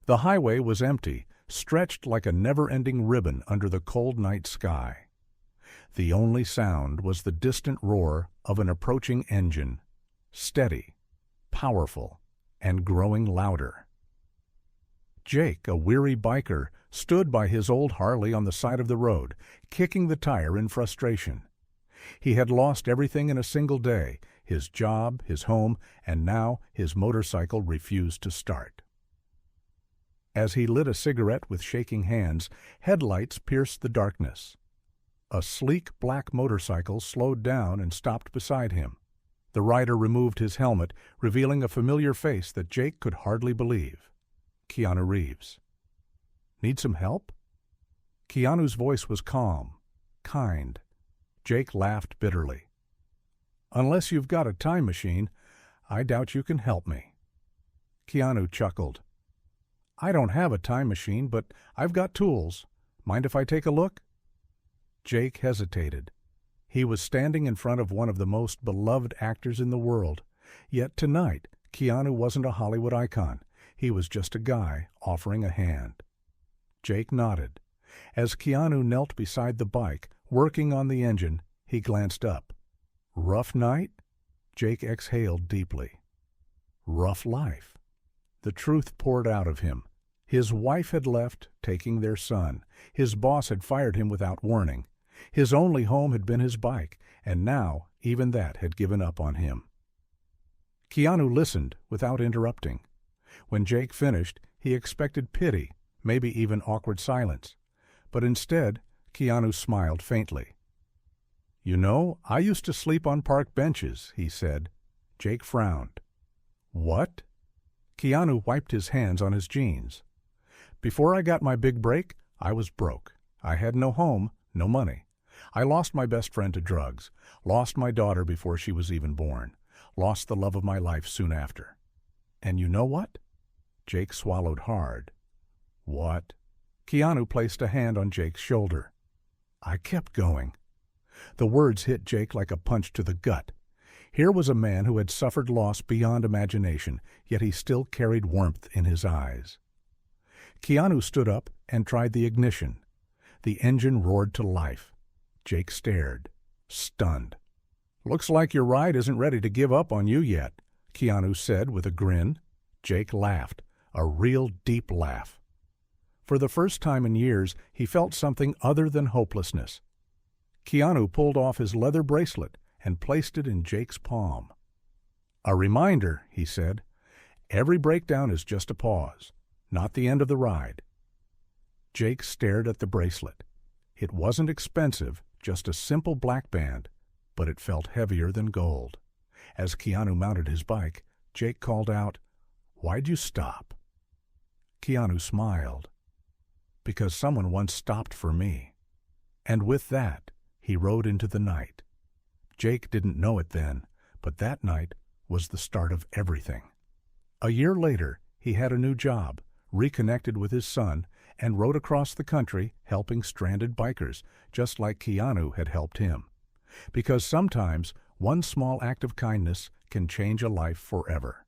The highway was empty, stretched like a never-ending ribbon under the cold night sky. The only sound was the distant roar of an approaching engine, steady, powerful, and growing louder. Jake, a weary biker, stood by his old Harley on the side of the road, kicking the tire in frustration. He had lost everything in a single day, his job, his home, and now his motorcycle refused to start. As he lit a cigarette with shaking hands, headlights pierced the darkness. A sleek black motorcycle slowed down and stopped beside him. The rider removed his helmet, revealing a familiar face that Jake could hardly believe. Keanu Reeves. "Need some help?" Keanu's voice was calm, kind. Jake laughed bitterly. "Unless you've got a time machine, I doubt you can help me." Keanu chuckled. "I don't have a time machine, but I've got tools. Mind if I take a look?" Jake hesitated. He was standing in front of one of the most beloved actors in the world. Yet tonight, Keanu wasn't a Hollywood icon. He was just a guy offering a hand. Jake nodded. As Keanu knelt beside the bike, working on the engine, he glanced up. "Rough night?" Jake exhaled deeply. "Rough life." The truth poured out of him. His wife had left, taking their son. His boss had fired him without warning. His only home had been his bike, and now even that had given up on him. Keanu listened without interrupting. When Jake finished, he expected pity, maybe even awkward silence. But instead, Keanu smiled faintly. "You know, I used to sleep on park benches," he said. Jake frowned. "What?" Keanu wiped his hands on his jeans. "Before I got my big break, I was broke. I had no home, no money. I lost my best friend to drugs, lost my daughter before she was even born, lost the love of my life soon after. And you know what?" Jake swallowed hard. "What?" Keanu placed a hand on Jake's shoulder. "I kept going." The words hit Jake like a punch to the gut. Here was a man who had suffered loss beyond imagination, yet he still carried warmth in his eyes. Keanu stood up and tried the ignition. The engine roared to life. Jake stared, stunned. "Looks like your ride isn't ready to give up on you yet," Keanu said with a grin. Jake laughed, a real deep laugh. For the first time in years, he felt something other than hopelessness. Keanu pulled off his leather bracelet and placed it in Jake's palm. "A reminder," he said. "Every breakdown is just a pause, not the end of the ride." Jake stared at the bracelet. It wasn't expensive, just a simple black band, but it felt heavier than gold. As Keanu mounted his bike, Jake called out, "Why'd you stop?" Keanu smiled. "Because someone once stopped for me." And with that, he rode into the night. Jake didn't know it then, but that night was the start of everything. A year later, he had a new job, reconnected with his son, and rode across the country helping stranded bikers, just like Keanu had helped him. Because sometimes one small act of kindness can change a life forever.